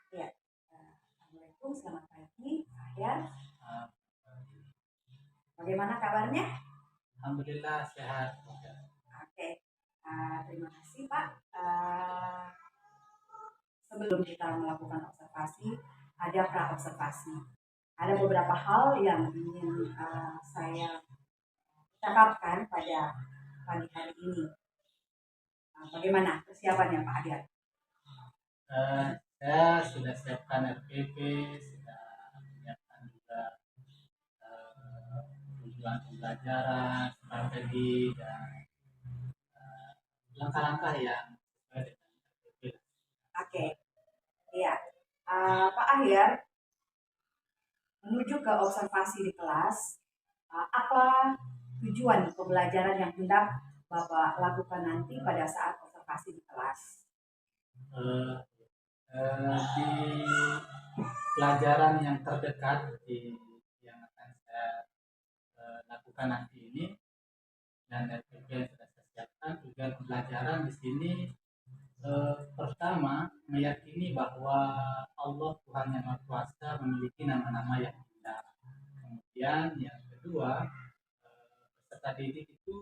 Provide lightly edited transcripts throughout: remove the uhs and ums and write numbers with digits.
Ya, Assalamualaikum, selamat pagi, Ayah. Bagaimana kabarnya? Alhamdulillah sehat. Oke, terima kasih Pak. Sebelum kita melakukan observasi, ada pra-observasi. Ada beberapa hal yang ingin saya cakapkan pada pagi hari ini. Bagaimana persiapannya Pak Adian? Saya sudah siapkan RPP, sudah menyiapkan juga tujuan pembelajaran, strategi dan langkah-langkah yang sesuai dengan RPP. Oke, iya. Pak Ahyar, menuju ke observasi di kelas, apa tujuan pembelajaran yang hendak Bapak lakukan nanti pada saat observasi di kelas? Eh, di pelajaran yang terdekat yang akan saya lakukan nanti ini dan RPP yang sudah saya siapkan, tujuan pembelajaran di sini pertama meyakini bahwa Allah Tuhan yang Maha Kuasa memiliki nama-nama yang indah. Kemudian yang kedua, peserta didik itu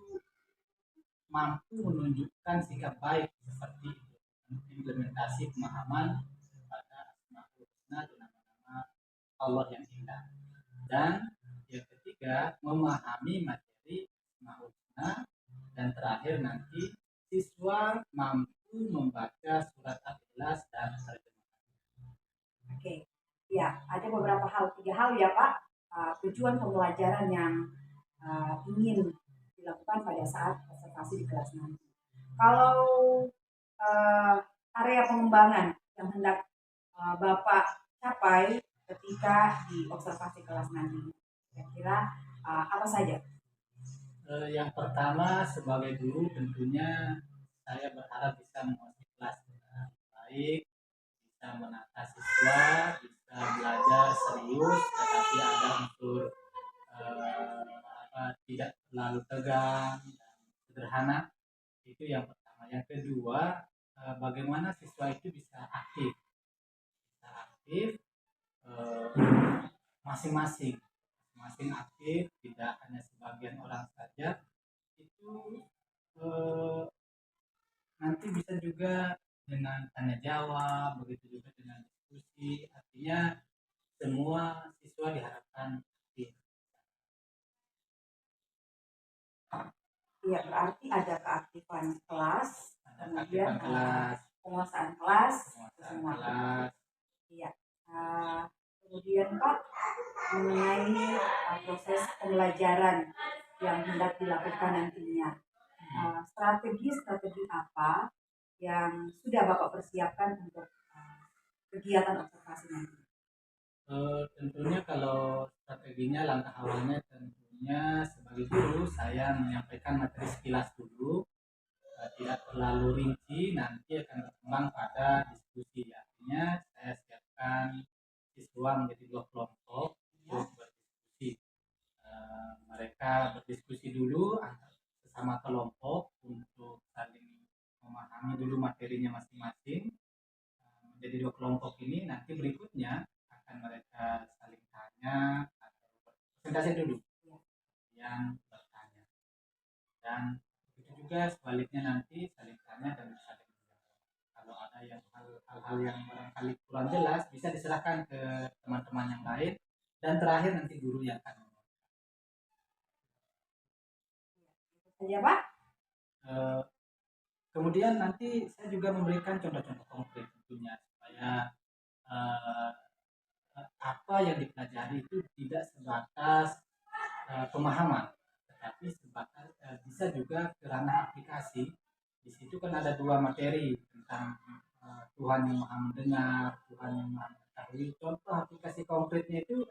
mampu menunjukkan sikap baik seperti implementasi pemahaman pada Asmaul Husna dan nama-nama Allah yang indah. Dan yang ketiga, memahami materi Asmaul Husna, dan terakhir nanti siswa mampu membaca surat Al-Ikhlas dan terjemah. Oke, ya ada beberapa hal, 3 hal ya Pak, tujuan pembelajaran yang ingin dilakukan pada saat observasi di kelas nanti. Kalau uh, area pengembangan yang hendak Bapak capai ketika di observasi kelas nanti, kira-kira apa saja? Yang pertama sebagai guru tentunya saya berharap bisa menguasai kelas dengan baik, bisa menata siswa, bisa belajar serius, tetapi ada unsur tidak terlalu tegang dan sederhana. Itu yang pertama. Yang kedua, bagaimana siswa itu bisa aktif, eh, masing-masing, masing aktif, tidak hanya sebagian orang saja. Itu eh, nanti bisa juga dengan tanya jawab, begitu juga dengan diskusi. Artinya semua siswa diharapkan aktif. Iya, berarti ada keaktifan kelas, Ada kemudian keaktifan kelas, penguasaan kelas, penguasaan semua. kelas. Iya. Kemudian Pak, mengenai proses pembelajaran yang hendak dilakukan nantinya, strategi-strategi apa yang sudah Bapak persiapkan untuk kegiatan observasi nanti? Tentunya kalau strateginya langkah awalnya tentunya sebagai guru saya menyampaikan materi sekilas dulu, tidak terlalu rinci, nanti akan berkembang pada diskusi. Artinya saya siapkan siswa menjadi 2 kelompok untuk berdiskusi. Mereka berdiskusi dulu antar sesama kelompok untuk saling memahami dulu materinya masing-masing. Menjadi 2 kelompok ini nanti berikutnya akan mereka saling tanya atau presentasi dulu yang bertanya, dan itu juga sebaliknya nanti saling tanya dan saling menjawab. Kalau ada yang hal-hal yang barangkali kurang jelas bisa diserahkan ke teman-teman yang lain, dan terakhir nanti guru yang akan Saja Pak. eh, kemudian nanti saya juga memberikan contoh-contoh konkret tentunya supaya eh, apa yang dipelajari itu tidak sebatas pemahaman, tetapi sebatas bisa juga ke ranah aplikasi. Di situ kan ada 2 materi tentang Tuhan yang maha mendengar, Tuhan yang maha mengetahui. Contoh aplikasi konkretnya itu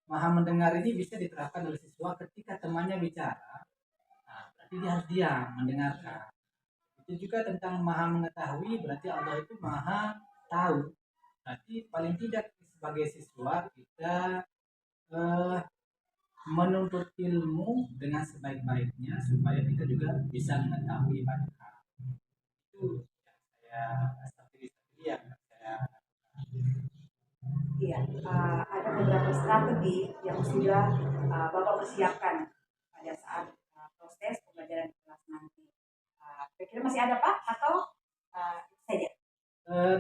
maha mendengar ini bisa diterapkan oleh siswa ketika temannya bicara. Nah, berarti dia harus diam mendengarkan. Itu juga tentang maha mengetahui, berarti Allah itu maha tahu. Berarti paling tidak sebagai siswa kita eh, menuntut ilmu dengan sebaik-baiknya supaya kita juga bisa mengetahui banyak hal. Itu yang saya strategi yang saya Iya, ada beberapa strategi yang sudah Bapak persiapkan pada saat proses pembelajaran di kelas nanti. Kira-kira masih ada Pak atau itu saja?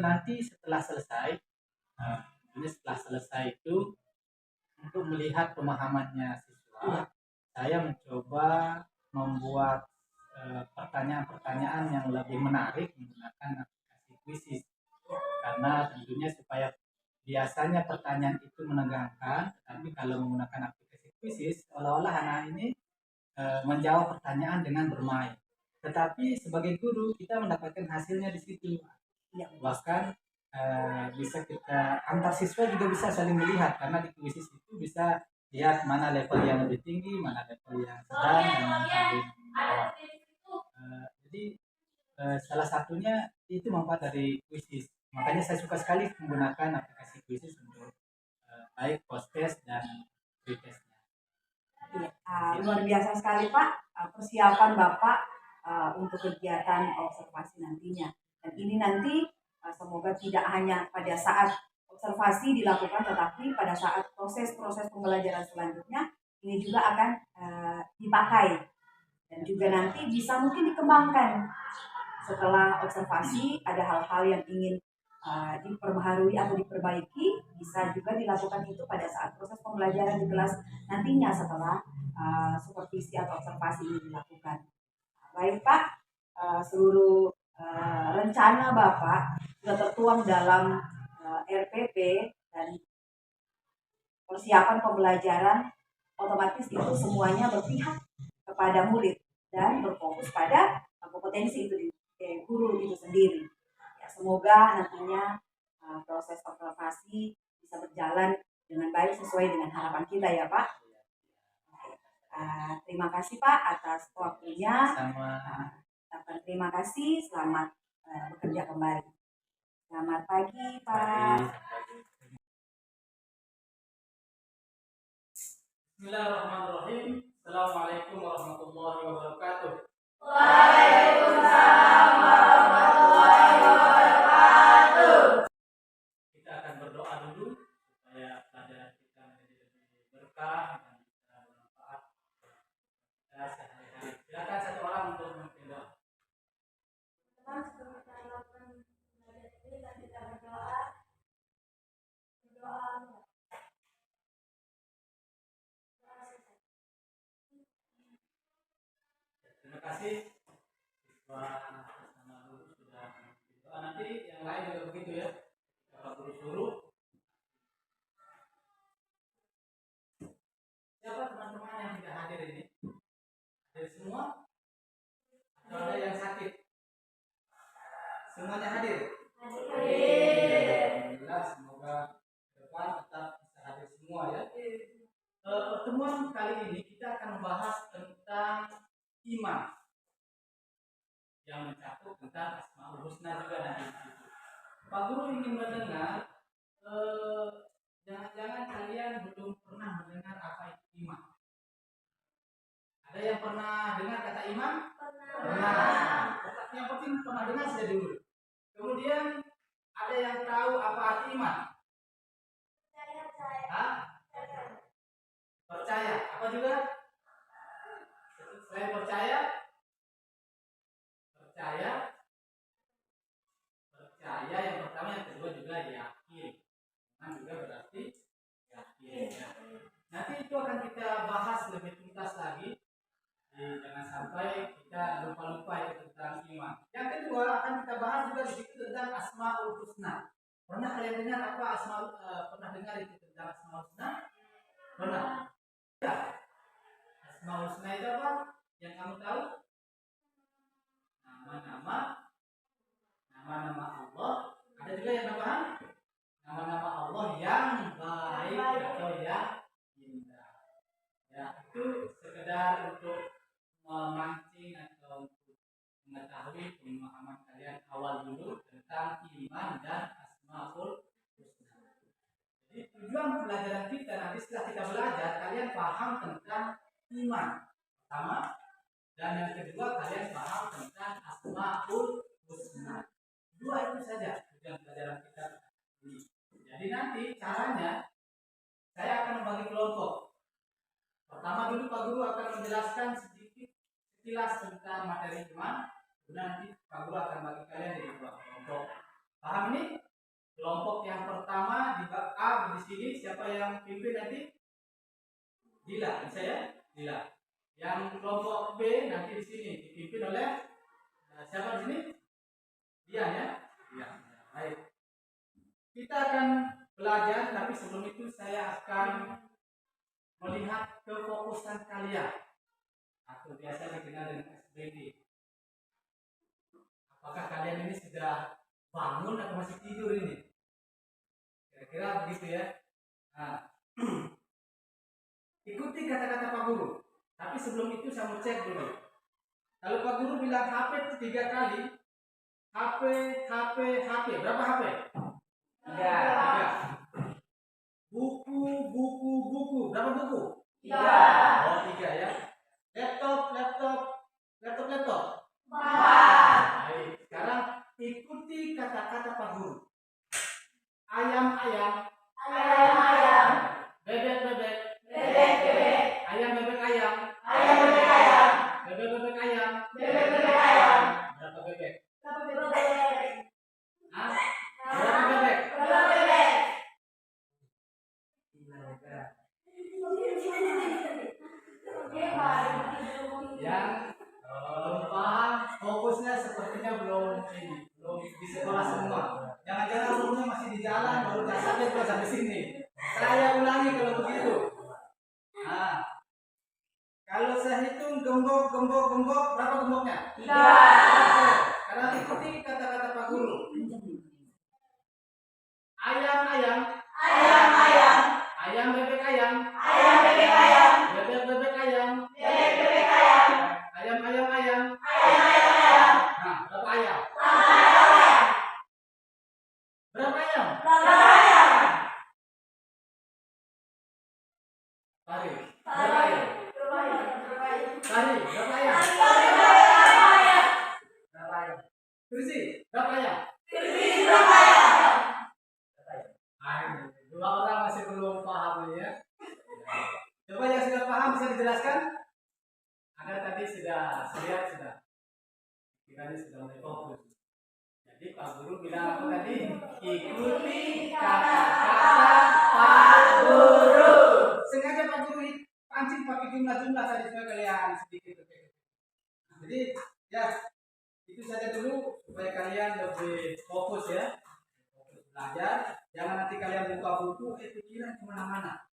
Nanti setelah selesai, ini setelah selesai itu untuk melihat pemahamannya siswa, saya mencoba membuat pertanyaan-pertanyaan yang lebih menarik menggunakan aplikasi Quizzes, karena tentunya supaya biasanya pertanyaan itu menegangkan, tetapi kalau menggunakan aplikasi Quizzes seolah-olah anak ini menjawab pertanyaan dengan bermain. Tetapi sebagai guru kita mendapatkan hasilnya di situ. Ya. Bahkan bisa kita antar siswa juga bisa saling melihat, karena di Quizzes itu bisa lihat mana level yang lebih tinggi, mana level yang sedang, dan saling menjawab. Jadi salah satunya itu manfaat dari Quizzes. Makanya saya suka sekali menggunakan aplikasi Quizzes untuk baik post test dan pretestnya. Luar biasa sekali Pak persiapan Bapak untuk kegiatan observasi nantinya. Dan ini nanti semoga tidak hanya pada saat observasi dilakukan, tetapi pada saat proses-proses pembelajaran selanjutnya ini juga akan dipakai dan juga nanti bisa mungkin dikembangkan. Setelah observasi ada hal-hal yang ingin diperbaharui atau diperbaiki, bisa juga dilakukan itu pada saat proses pembelajaran di kelas nantinya setelah supervisi atau observasi ini dilakukan. Baik Pak, seluruh rencana Bapak sudah tertuang dalam RPP dan persiapan pembelajaran, otomatis itu semuanya berpihak kepada murid dan berfokus pada kompetensi itu di guru itu sendiri. Ya, semoga nantinya proses observasi bisa berjalan dengan baik sesuai dengan harapan kita ya Pak. Terima kasih Pak atas waktunya. Terima kasih, selamat bekerja kembali. Selamat pagi Pak. Bismillahirrahmanirrahim. Assalamualaikum warahmatullahi wabarakatuh. Waalaikumsalam warahmatullahi wabarakatuh. Kita akan berdoa dulu supaya pelajaran kita menjadi lebih berkah dan bisa bermanfaat kita sehari-hari. Silakan satu orang untuk memimpin doa. Teman, sebelum kita melakukan belajar ini, kita berdoa. Terima kasih siswa bersama guru sudah berdoa. Nanti yang lain juga begitu ya. Bapak guru suruh. Siapa teman-teman yang tidak hadir ini? Hadir semua? Atau ada yang sakit? Semuanya hadir? Alhamdulillah, semoga ke depan tetap bisa hadir semua ya. Pertemuan kali ini kita akan membahas tentang iman yang mencakup tentang Asmaul Husna juga nanti. Pak Guru ingin mendengar, jangan-jangan kalian belum pernah mendengar apa itu iman. Ada yang pernah dengar kata iman? Pernah. Yang penting pernah dengar saja dulu. Kemudian ada yang tahu apa arti iman? Percaya. Apa juga? Selain percaya, yang pertama, yang kedua juga yakin. Iman juga berarti yakin. Ya. Nanti itu akan kita bahas lebih tuntas lagi. Jangan sampai kita lupa-lupa itu tentang iman. Yang kedua akan kita bahas juga di situ tentang Asmaul Husna. Pernah kalian dengar apa pernah dengar itu tentang Asmaul Husna? Pernah? Ya. Asmaul Husna itu apa? Yang kamu tahu? Nama-nama Allah. Ada juga yang tambahan? Nama-nama Allah yang baik atau yang indah. Ya, itu sekedar untuk memancing atau untuk mengetahui pemahaman kalian awal dulu tentang iman dan Asmaul Husna. Jadi tujuan pelajaran kita nanti setelah kita belajar, kalian paham tentang iman pertama, dan yang kedua kalian paham tentang Asmaul Husna. Dua itu saja tujuan pelajaran kita ini. Jadi Jadi nanti caranya saya akan membagi kelompok. Pertama dulu Pak Guru akan menjelaskan sedikit sekilas tentang materi iman. Kemudian nanti Pak Guru akan bagi kalian jadi dua kelompok. Paham ini? Kelompok yang pertama di bab A di sini siapa yang pimpin nanti? Dila, bisa ya? Dila. Yang kelompok B nanti di sini dipimpin oleh siapa di sini? Dian ya? Dian. Baik. Kita akan belajar, tapi sebelum itu saya akan melihat kefokusan kalian atau biasa dikenal dengan SBD. Apakah kalian ini sudah bangun atau masih tidur ini? Kira-kira begitu ya. Nah, ikuti kata-kata Pak Guru. Tapi sebelum itu saya mau cek dulu. Kalau Pak Guru bilang HP 3 kali, HP, berapa HP? 3. Buku, berapa buku? 3. Oh, 3 ya. Laptop. 4. Baik, sekarang ikuti kata-kata Pak Guru. Ayam. Bebek. Ayam, bebek, ayam. Bebek, ayam. Berapa bebek? Hah? Berapa bebek? Yang belum paham, fokusnya sepertinya belum di sekolah semua. Jangan-jangan rumahnya masih di jalan, baru jasadnya sudah sampai sini. Saya ulangi kalau begitu. Nah, kalau saya hitung gembok, berapa gemboknya? 3. Sekarang ikuti kata-kata Pak Guru. Ayam. Ayam, bebek, ayam. Bebek, ayam. Ayam. Nah, berapa ayam? Berapa ayam? Tari, berapa ayam? Tari, berapa ayam? Kursi, berapa ayam? Dua orang masih belum paham ya. Coba yang sudah paham bisa dijelaskan? Anda tadi sudah lihat sudah. Kiranya sudah mulai fokus. Jadi Pak Guru bilang apa tadi? Ikuti kata-kata Pak Guru. Sengaja Pak Guru pancing pakai jumlah-jumlah tadi supaya kalian sedikit. Jadi ya itu saja dulu supaya kalian lebih fokus ya. Fokus belajar. Jangan nanti kalian buka buku, pikiran kemana-mana.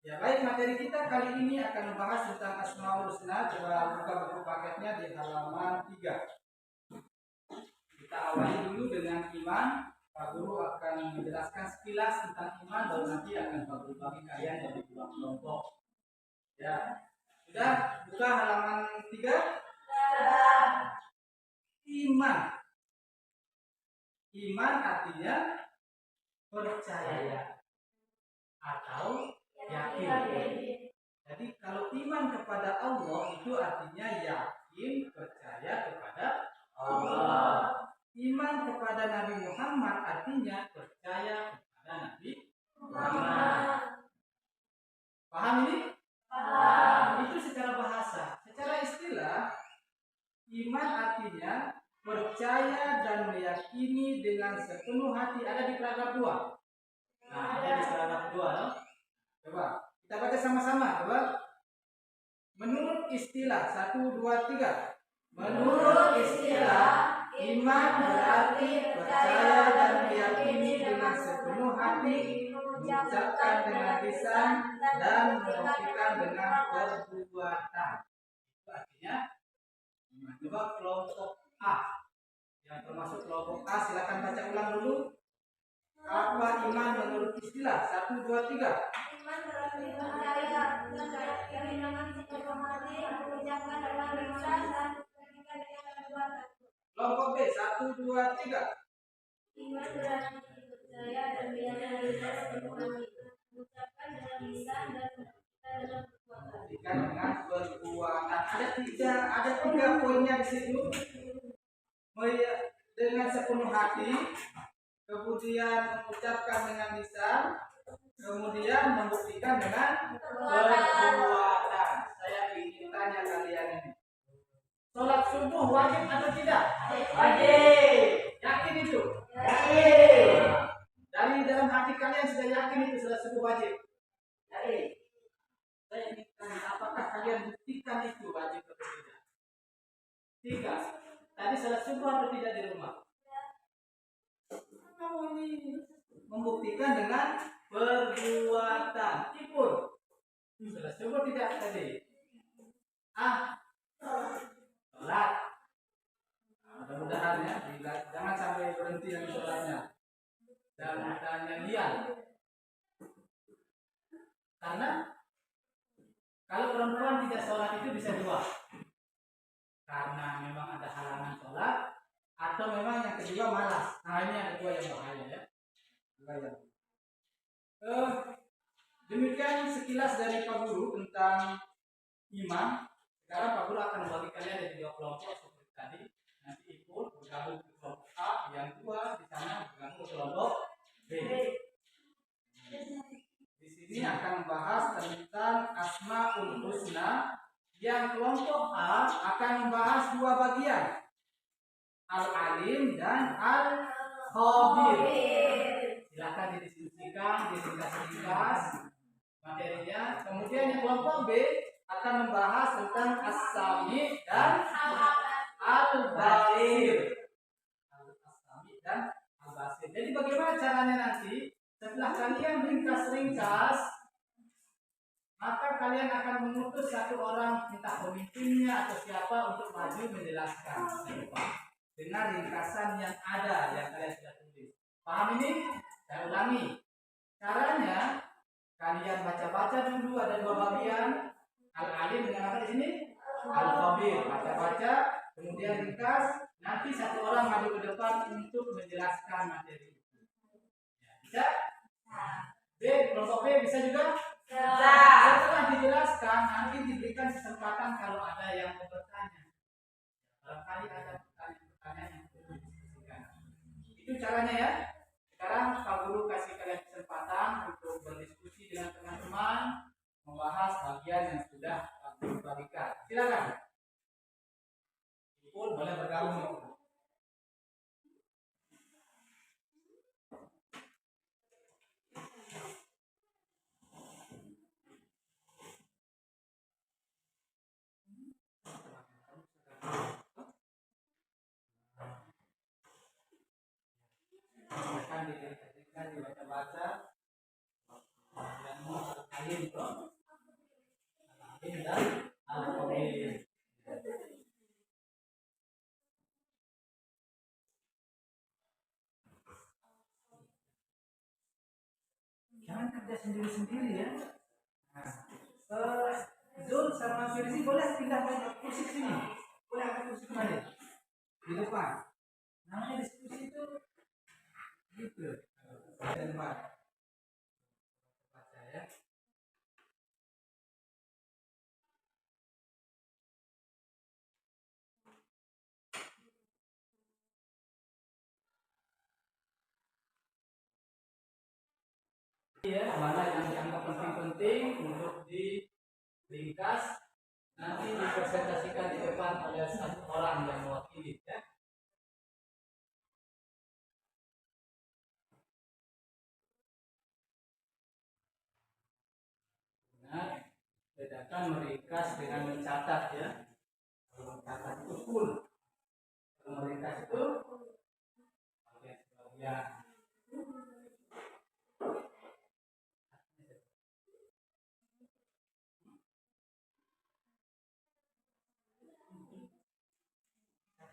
Ya baik, materi kita kali ini akan membahas tentang Asmaul Husna. Coba buka buku paketnya di halaman 3. Kita awali dulu dengan iman. Pak Guru akan menjelaskan sekilas tentang iman, baru nanti akan Pak Guru bagi kalian jadi 2 kelompok. Ya, sudah buka halaman 3. Iman artinya percaya atau yakin. Jadi kalau iman kepada Allah itu artinya yakin, percaya kepada Allah. Iman kepada Nabi Muhammad artinya percaya kepada Nabi Muhammad. Paham ini? Paham. Itu secara bahasa. Secara istilah, iman artinya percaya dan meyakini dengan sepenuh hati. Ada di paragraf 2. Nah, ada di paragraf 2. No? Coba kita baca sama-sama. Coba. Menurut istilah 1, 2, 3. Menurut istilah, iman berarti percaya dan meyakini dengan sepenuh hati, mengucapkan dengan lisan dan membuktikan dengan perbuatan. Itu artinya iman. Coba kelompok A. Yang termasuk kelompok A silakan baca ulang dulu. Apa iman menurut istilah? 1, 2, 3. Iman berarti percaya dan meyakini dengan sepenuh hati, mengucapkan dengan lisan dan membuktikan dengan perbuatan. Kelompok B 1, 2, 3. Iman berarti percaya dan meyakini dengan sepenuh hati, mengucapkan dengan lisan dan membuktikan dengan perbuatan. Dengan perbuatan. Ada 3 poinnya di situ. Dengan sepenuh hati, kemudian kemudian mengucapkan dengan lisan, kemudian membuktikan dengan perbuatan. Saya ingin tanya kalian ini, sholat subuh wajib atau tidak? Wajib. Yakin itu? Yakin. Dari dalam hati kalian sudah yakin itu sholat subuh wajib? Yakin. Saya ingin tanya, apakah kalian buktikan itu wajib atau tidak? Tiga. Tadi sholat subuh atau tidak di rumah? Kamu ini membuktikan dengan perbuatan. Tipun. Sholat subuh tidak tadi? Sholat. Mudah-mudahan ya, jangan sampai berhenti dengan sholatnya. Dan tanya lian. Karena kalau perempuan tidak sholat itu bisa dua. Karena memang ada halangan sholat, atau memang yang kedua malas. Nah ini ada dua yang bahaya ya. Demikian sekilas dari Pak Guru tentang iman. Sekarang Pak Guru akan membagi kalian ada dua kelompok seperti tadi. Nanti ikut bergabung ke kelompok A, yang dua di sana bergabung ke kelompok B. Di sini akan membahas tentang Asmaul Husna. Yang kelompok A akan membahas dua bagian, Al-Alim dan Al-Khabir. Silakan didiskusikan, diringkas materinya. Kemudian yang kelompok B akan membahas tentang As-Sami dan Al-Basir. As-Sami dan Al-Basir. Jadi bagaimana caranya nanti? Setelah kalian ringkas-ringkas, maka kalian akan mengutus satu orang, entah pemimpinnya atau siapa, untuk maju menjelaskan dengan ringkasan yang ada yang kalian sudah tulis. Paham ini? Saya ulangi. Caranya kalian baca-baca dulu, ada dua bagian, Al-Alim dengan apa di sini? Al-Khabir. Baca-baca, kemudian ringkas. Nanti satu orang maju ke depan untuk menjelaskan materi itu. Ya, bisa? B, kelompok B bisa juga? Setelah dijelaskan, nanti diberikan kesempatan kalau ada yang mau bertanya. Barangkali ada pertanyaan yang perlu didiskusikan. Itu caranya ya. Sekarang Pak Guru kasih kalian kesempatan untuk berdiskusi dengan teman-teman, membahas bagian yang sudah Pak Guru bagikan. Silakan. Ibu boleh bergabung. Akan dibaca-baca yang Al-Alim dan Al-Khabir. Jangan kerja sendiri-sendiri ya. Zul sama Firzi boleh pindah kursi ke sini. Boleh angkat kursi kembali di depan. Namanya diskusi itu gitu. Di depan. Baca ya. Ya, mana yang dianggap penting-penting untuk diringkas, nanti dipresentasikan di depan oleh satu orang yang mewakili ya. Nah, bedakan meringkas dengan mencatat ya. Kalau mencatat itu full, kalau meringkas itu bagian-bagian.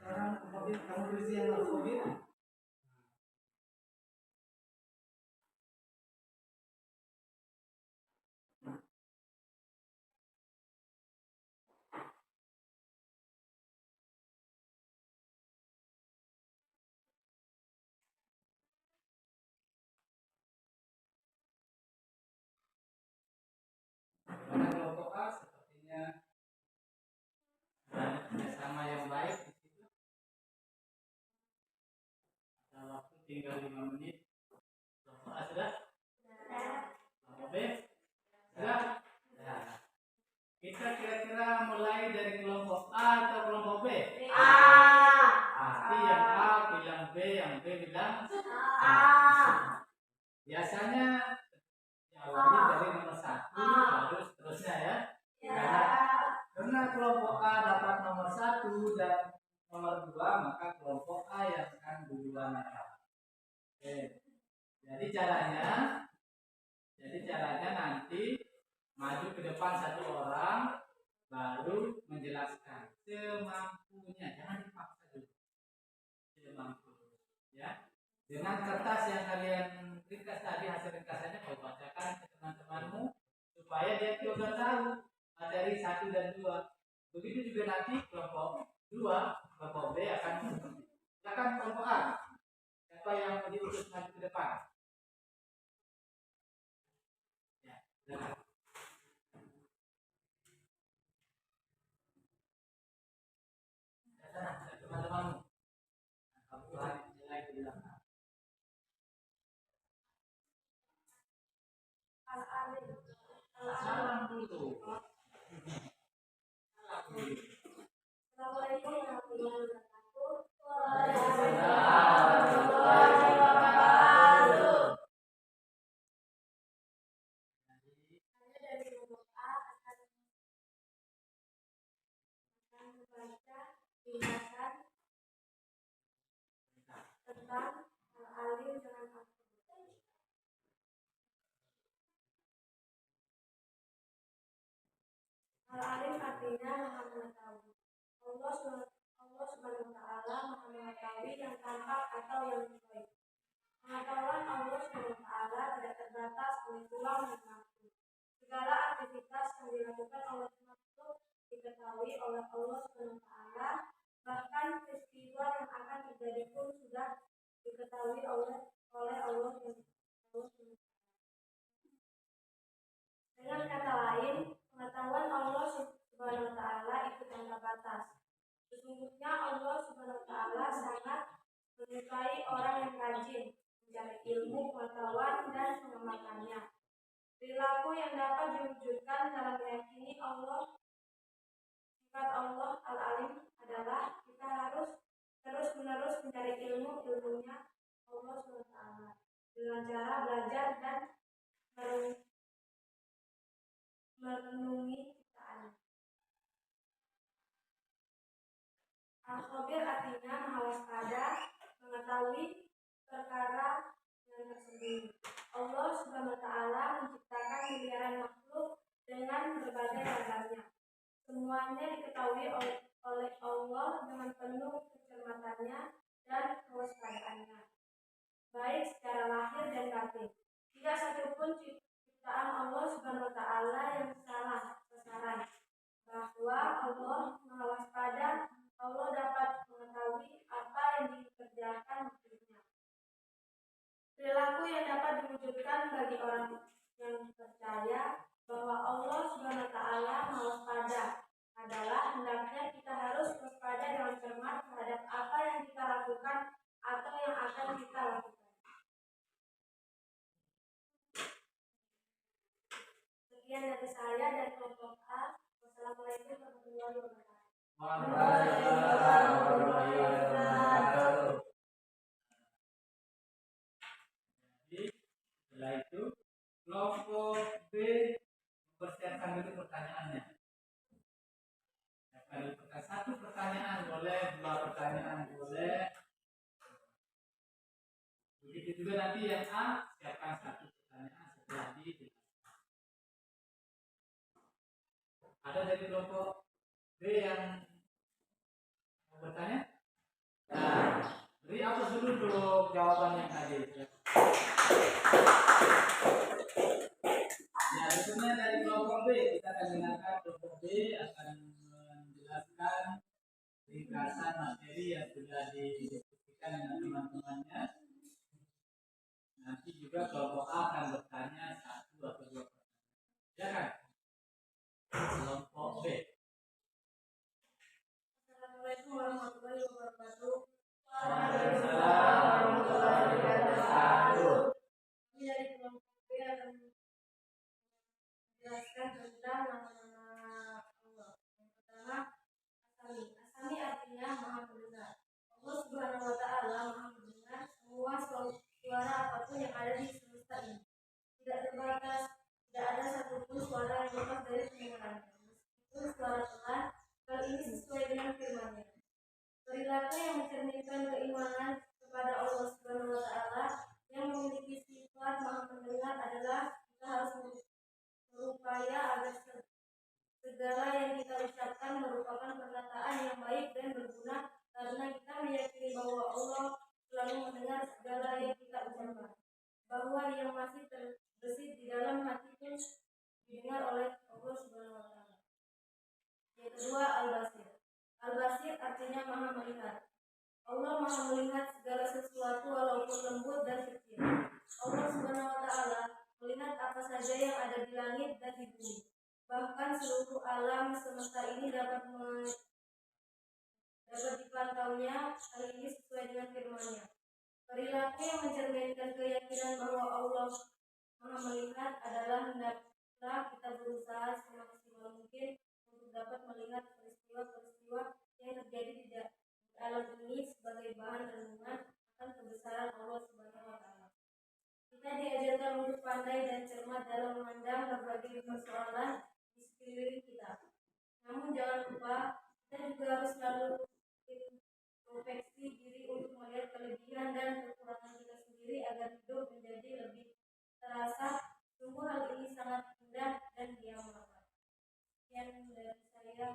Sekarang kamu tulis yang Al-Khabir. Mana kelompok A sepertinya ada kerjasama yang baik di situ. Ada waktu tinggal 5 menit. A sudah? Kelompok B sudah? Nah, kita kira-kira mulai dari kelompok A atau kelompok B? A. Pasti yang A bilang B, yang B bilang A. Biasanya diawali dari nomor 1 baru seterusnya ya. Karena kelompok A dapat nomor 1 dan nomor 2, maka kelompok A yang akan duluan dapat. Oke. Jadi caranya nanti maju ke depan satu orang baru menjelaskan semampunya, jangan dipaksa dulu. Semampu ya. Dengan kertas yang kalian ringkas tadi, hasil ringkasannya kau bacakan ke teman-temanmu supaya dia juga tahu materi 1 dan 2. Begitu juga nanti kelompok 2, kelompok B akan silakan kelompok A. Siapa yang diutus maju ke depan? Ya, silakan. Teman-temanmu. Kamu harus nilai di belakang. Salam dulu. Assalamualaikum warahmatullahi wabarakatuh. Anda dari kelompok A akan membaca ringkasan tentang al-alim dengan al-khabir. Al-alim artinya maha mengetahui. Allah Subhanahu wa Ta'ala maha mengetahui yang tampak atau yang gaib. Pengetahuan Allah Subhanahu wa Ta'ala tidak terbatas oleh tulang dan waktu. Segala aktivitas yang dilakukan oleh makhluk diketahui oleh Allah Subhanahu wa Ta'ala. Bahkan peristiwa yang akan terjadi pun sudah diketahui oleh Allah Subhanahu wa Ta'ala. Dengan kata lain, pengetahuan Allah Subhanahu wa Ta'ala itu tanpa batas. Sesungguhnya Allah Subhanahu wa Ta'ala sangat menyukai orang yang rajin mencari ilmu, pengetahuan, dan pengamatannya. Perilaku yang dapat diwujudkan dalam meyakini Allah, sifat Allah Al-Alim adalah kita harus terus-menerus mencari ilmunya Allah Subhanahu wa Ta'ala dengan cara belajar dan merenungi ciptaannya. Al-Khabir artinya maha waspada, mengetahui perkara yang tersembunyi. Allah Subhanahu wa Ta'ala menciptakan miliaran makhluk dengan berbagai ragamnya. Semuanya diketahui oleh Allah dengan penuh kecermatannya dan kewaspadaannya, baik secara lahir dan batin. Tidak satupun ciptaan Allah Subhanahu wa Ta'ala yang salah sasaran. Bahwa Allah maha waspada, Allah dapat mengetahui apa yang dikerjakan makhluknya. Perilaku yang dapat diwujudkan bagi orang yang percaya bahwa Allah Subhanahu wa Ta'ala maha waspada adalah hendaknya kita harus waspada dengan cermat terhadap apa yang kita lakukan atau yang akan kita lakukan. Sekian dari saya dan kelompok A. Wassalamualaikum warahmatullahi wabarakatuh. Waalaikumsalam warahmatullahi wabarakatuh. Jadi setelah itu kelompok B mempersiapkan dulu pertanyaannya. Satu pertanyaan boleh, 2 pertanyaan boleh. Begitu juga nanti yang A siapkan 1 pertanyaan setelah dijelaskan. Ada dari kelompok B yang mau bertanya? Nah, beri aplaus dulu untuk jawabannya tadi. Ya, berikutnya dari kelompok B kita akan dengarkan kelompok B akan menjelaskan ringkasan materi yang sudah didiskusikan dengan teman-temannya. Nanti juga kelompok A akan bertanya 1 atau 2 pertanyaan. Ya kan? Kelompok B. Assalamualaikum warahmatullahi wabarakatuh. Waalaikumsalam warahmatullahi wabarakatuh. apapun yang ada di semesta ini. Tidak terbatas, tidak ada satupun suara yang lepas dari pendengarannya. Meskipun suara pelan, hal ini sesuai dengan firman-Nya. Perilaku yang mencerminkan keimanan kepada Allah Subhanahu wa taala yang memiliki sifat Maha Mendengar adalah kita harus berupaya agar segala yang kita ucapkan merupakan perkataan yang baik dan berguna, karena kita meyakini bahwa Allah selalu mendengar segala yang kita ucapkan, bahwa yang masih terbesit di dalam hati pun didengar oleh Allah Subhanahu wa taala. Yang kedua, Al-Basir. Al-Basir artinya Maha Melihat. Allah Maha melihat segala sesuatu walaupun lembut dan kecil. Allah Subhanahu wa taala melihat apa saja yang ada di langit dan di bumi. Bahkan seluruh alam semesta ini dapat dipantaunya. Hal ini sesuai dengan firman-Nya. Perilaku yang mencerminkan keyakinan bahwa Allah Maha melihat adalah hendaklah kita berusaha semaksimal mungkin untuk dapat melihat peristiwa-peristiwa yang terjadi di alam ini sebagai bahan renungan akan kebesaran Allah Subhanahu wa taala. Kita diajarkan untuk pandai dan cermat dalam memandang berbagai persoalan di sekeliling kita. Namun jangan lupa, kita juga harus selalu introspeksi diri untuk melihat kelebihan dan kekurangan kita sendiri agar hidup menjadi lebih terasa. Sungguh hal ini sangat indah dan diamalkan. Sekian dari saya.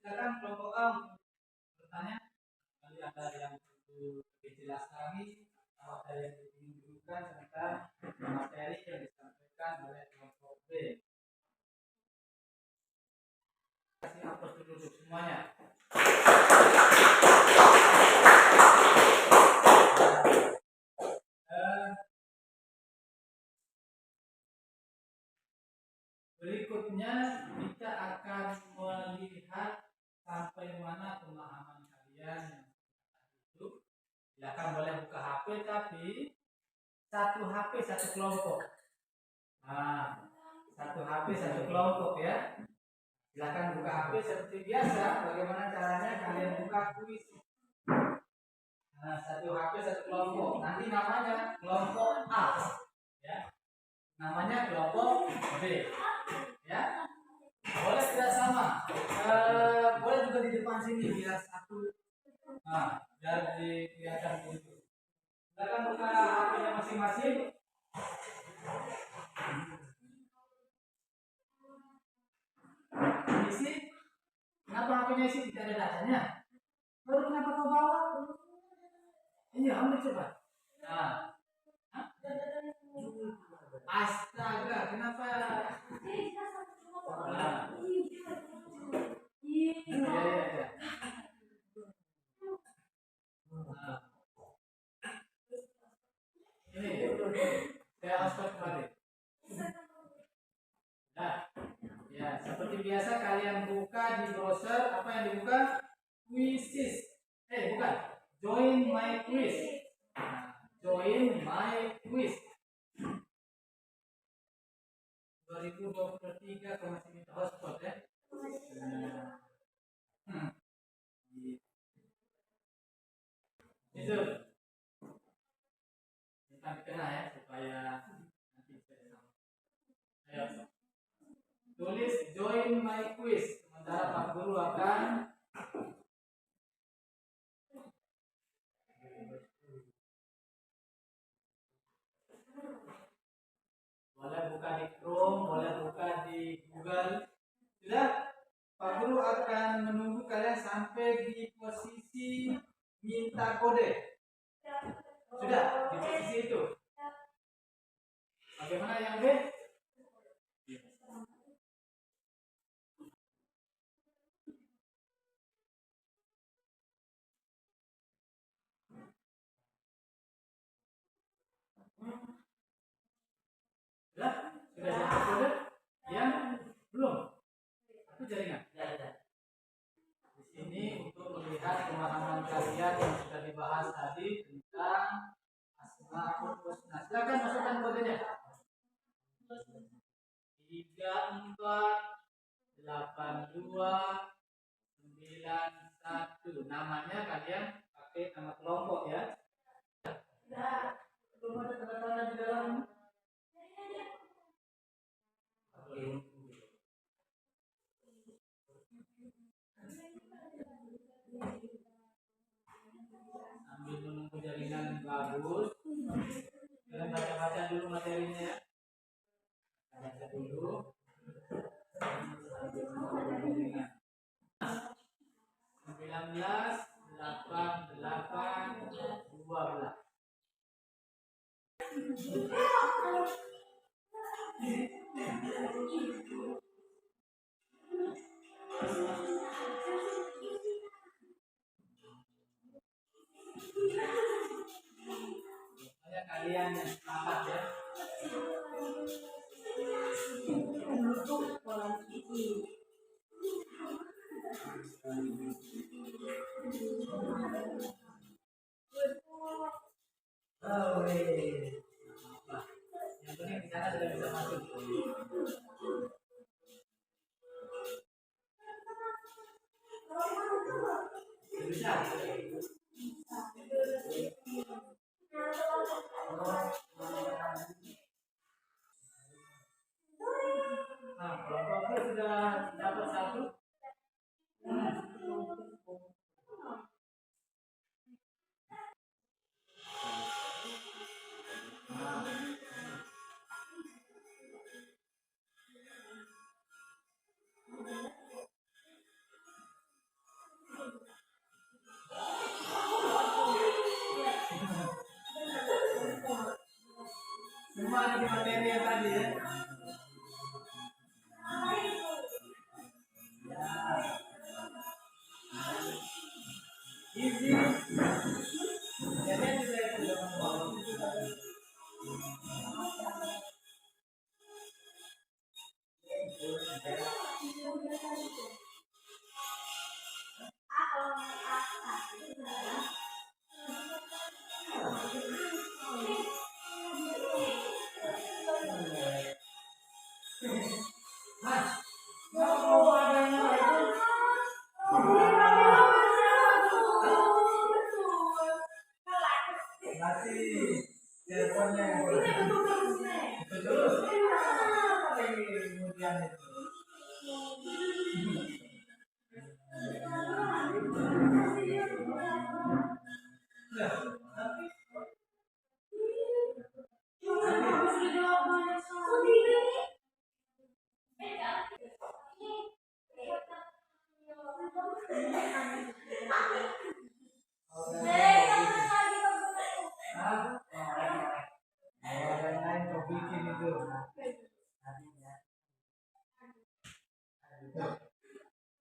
Silakan kelompok A bertanya. Kali ada yang perlu lebih jelas lagi, atau ada yang dibingungkan tentang materi yang disampaikan oleh kelompok B. Kasih hapus dulu semuanya. Berikutnya kita akan melihat sampai mana pemahaman kalian itu. Silakan boleh buka HP, tapi satu HP satu kelompok. Nah, satu HP satu kelompok ya. Silakan buka HP seperti biasa. Bagaimana caranya kalian buka kuis? Nah, satu HP satu kelompok. Nanti namanya kelompok A, ya. Namanya kelompok B, ya. Boleh tidak sama. Boleh juga di depan sini biar satu. Nah, biar kelihatan begitu. Silakan buka HP-nya masing-masing. Isi. Kenapa HP-nya isi tidak ada datanya? Baru kenapa kau bawa? Iya, ambil coba. Nah. Astaga, kenapa? Nah. Iya. Nah. Ini, saya hotspot kembali. Nah, ya seperti biasa kalian buka di browser, apa yang dibuka? Quizzes. Bukan. Join my quiz. Nah, join my quiz. 2023 kalau masih minta hotspot ya. Itu. Kita kena ya supaya nanti bisa sama. Ayo. Tulis join my quiz. Sementara Pak Guru akan boleh buka di Chrome, boleh buka di Google. Sudah, Pak Guru akan menunggu kalian sampai di posisi minta kode. Sudah, di posisi itu. Bagaimana yang B? Sudah dapat kode? Yang belum? Itu jaringan? Di sini untuk melihat pemahaman kalian yang sudah dibahas tadi tentang Asmaul Husna. Silakan masukkan kodenya. 3, 4, 8291. Namanya kalian pakai nama kelompok ya. Belum ada tanda-tanda di dalam. Sambil menunggu jaringan bagus, kalian baca-baca dulu materinya ya. Baca dulu. 198812. Pokoknya kalian yang semangat ya. Oh, yang penting di sana sudah bisa masuk. Bisa. Nah, kelompoknya sudah dapat satu. Semua ada di materi yang tadi ya. Easy. Jadi saya sudah membawa.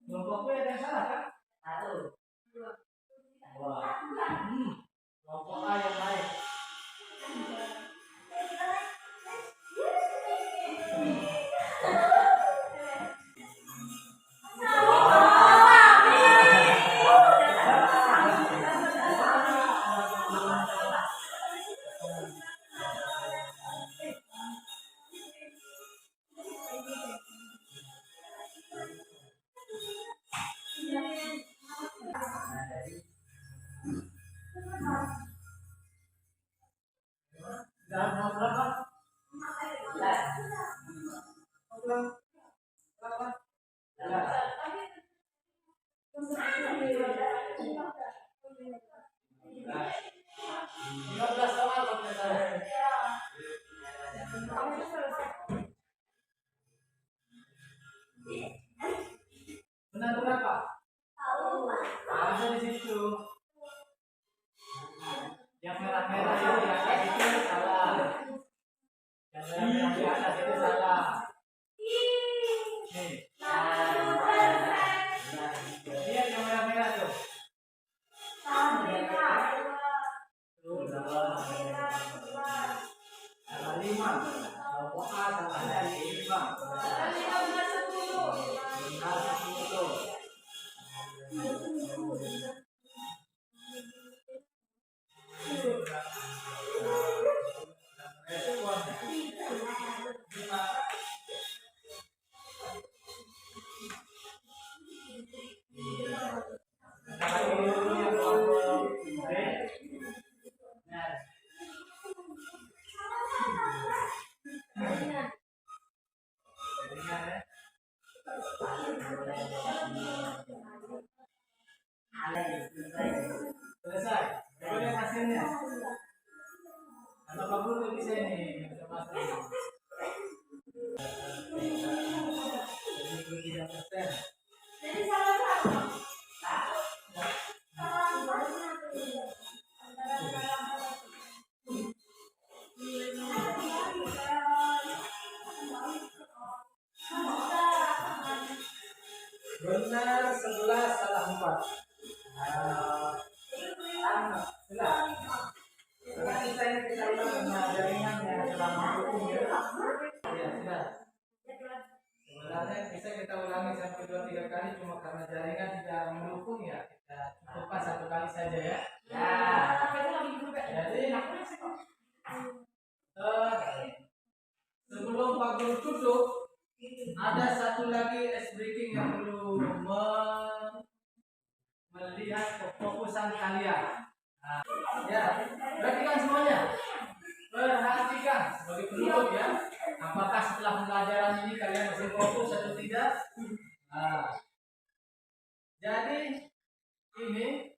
Kelompoknya ada yang salah kan? Satu. Dua. Kelompok A yang baik. Benar berapa? Ada di situ. Yang merah-merah itu di atas itu salah. Yang merah di atas itu salah. Nih. Lihat yang merah-merah tuh. Salah 5. Kelompok A salahnya 5. Benar 10. Selesai. Coba lihat hasilnya. Atau Pak Guru bisa ini bisa masuk. 73%. Jadi salah satu. Benar 11, salah 4. Sudah. Karena kita ulang dengan jaringan yang telah mendukung ya. Ya, sudah. Sebenarnya bisa kita ulangi sampai 2-3 kali, cuma karena jaringan tidak mendukung ya kita cukupkan 1 kali saja ya. Jadi sebelum Pak Guru tutup, ada satu lagi ice breaking yang perlu melihat kefokusan kalian. Nah, ya, perhatikan semuanya. Perhatikan sebagai penutup ya. Apakah setelah pembelajaran ini kalian masih fokus atau tidak? Nah, jadi ini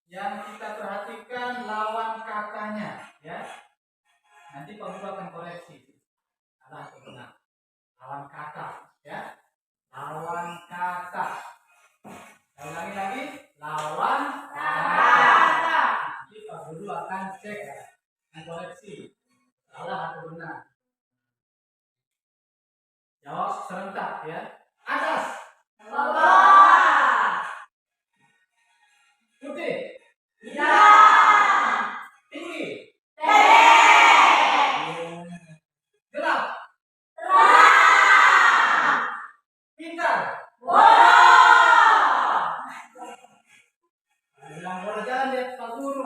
yang kita perhatikan lawan katanya ya. Nanti Pak Guru akan koreksi. Salah atau benar. Lawan kata ya. Lawan kata. Saya ulangi lagi. Lawan kata. Nanti Pak Guru akan cek dan koreksi. Salah atau benar. Jawab serentak ya. Atas. Bawah. Putih. Hitam. Tinggi. Pendek. Gelap. Terang. Pintar. Bodoh. Bilang bodoh jangan lihat Pak Guru.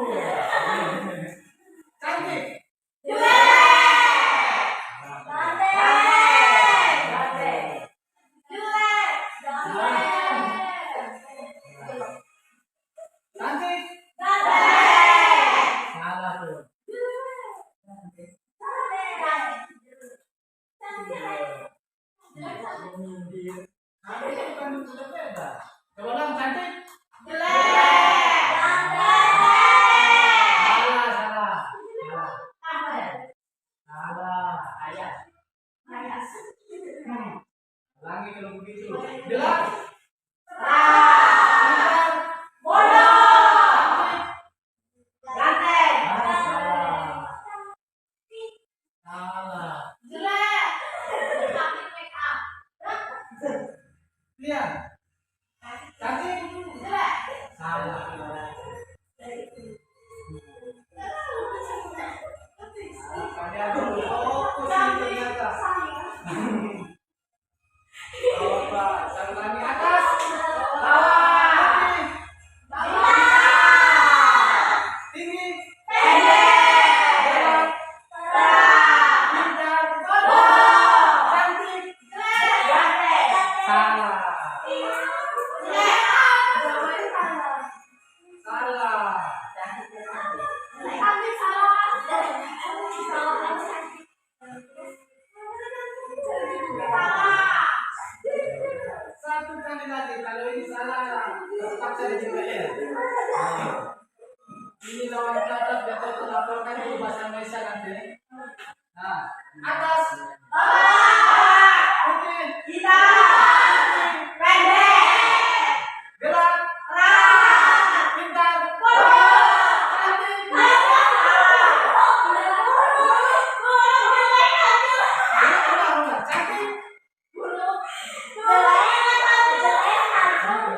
Cantik. Jelek. Ganteng. Jelek. Cantik. Ganteng. Salah tuh. Cantik bukan sudah beda. Coba ulang cantik. Salah. Ulangi kalau begitu. Gelap. Salah. Lihat. Cantik. Salah. Kalian fokus ini ternyata. Coba saya ulangi atas. Tinggi. Gelap. Pintar. Cantik. Salah. Salah. Satu kali lagi. Kalau ini salah, terpaksa dijemput. Ini lawan kata betul laporkan dulu bahasa Indonesia nanti. Nah, atas. Putih. Gelap. Pintar. Cantik. Ulang. Cantik.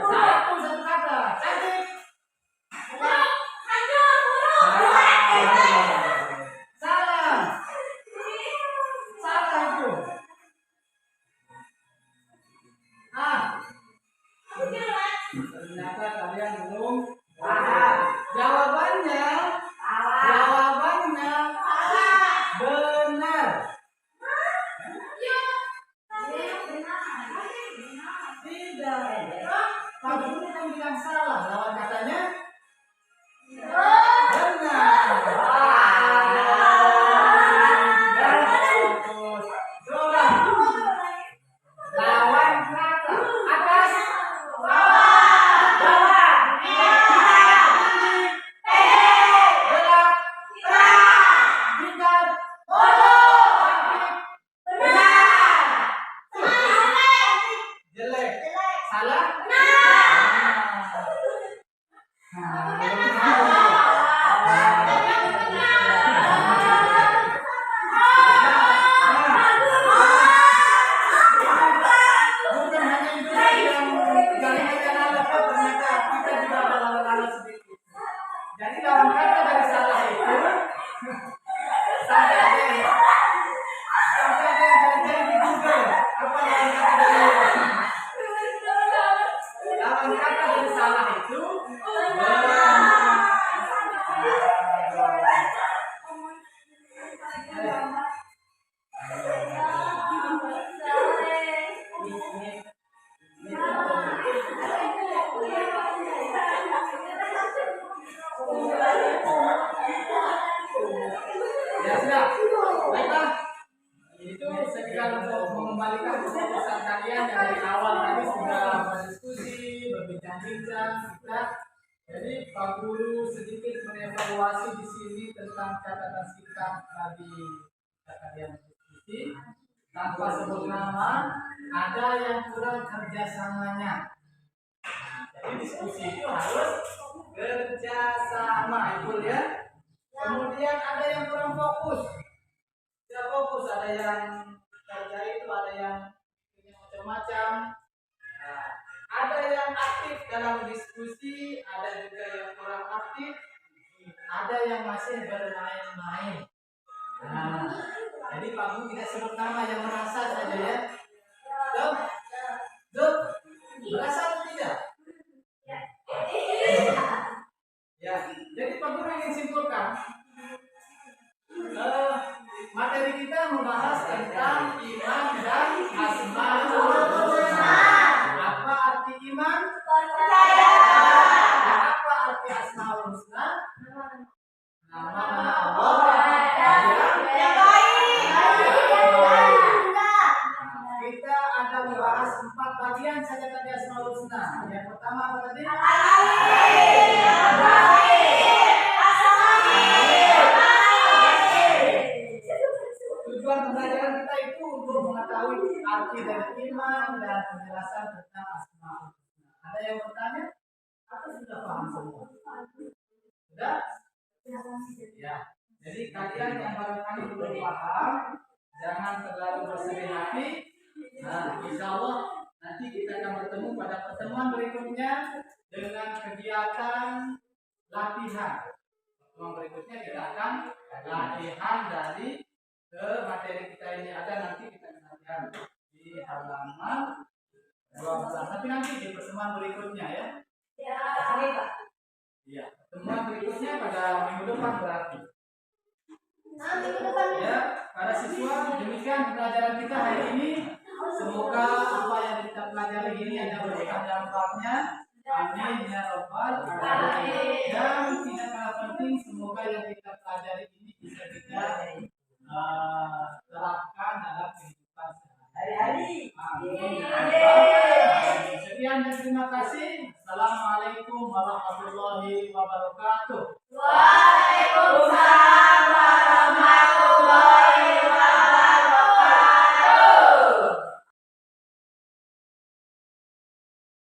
Satu kata. Cantik. Salah. Salah itu. Ternyata kalian belum paham. Jawabannya benar. Tidak. Pak Guru kan bilang salah. Lawan katanya benar. Fokus. Coba. Lawan kata. Atas. sekalian yang dari awal tadi sudah berdiskusi, berbincang-bincang kita. Jadi Pak Guru sedikit mengevaluasi di sini tentang catatan singkat tadi kalian diskusi tanpa sebut nama. Ada yang kurang kerjasamanya. Jadi diskusi itu harus kerjasama, itu ya. Kemudian ada yang kurang fokus. Tidak fokus, ada yang kerja itu, ada yang macam-macam. Nah, ada yang aktif dalam diskusi, ada juga yang kurang aktif, ada yang masih bermain-main. Nah, jadi Pak Guru tidak sebut nama, yang merasa saja ya. Merasa atau tidak? Ya, jadi Pak Guru ingin simpulkan. Materi kita membahas tentang iman dan asmaul husna. Apa arti iman? Percaya. Apa arti asmaul husna? Nama-nama Allah yang baik. Kita ada membahas 4 bagian saja tadi asmaul husna. Yang pertama apa tadi? Tujuan pembelajaran kita itu untuk mengetahui arti dari iman dan penjelasan tentang asmaul husna. Ada yang bertanya? Atau sudah paham semua? Sudah? Ya. Jadi kalian yang barangkali belum paham, jangan terlalu bersedih hati. Nah, insya Allah nanti kita akan bertemu pada pertemuan berikutnya dengan kegiatan latihan. Pertemuan berikutnya kita akan latihan dari materi kita ini. Ada nanti kita latihan di halaman 12. Tapi nanti di pertemuan berikutnya ya. Iya, pertemuan berikutnya pada minggu depan berarti. Ya, para siswa, demikian pembelajaran kita hari ini. Semoga apa yang kita pelajari ini ada memberikan dampaknya. Amin ya rabbal alamin. Dan tidak kalah penting, semoga yang kita pelajari ini bisa kita terapkan dalam kehidupan sehari-hari. Amin. Sekian dan terima kasih. Assalamualaikum warahmatullahi wabarakatuh. Waalaikumsalam.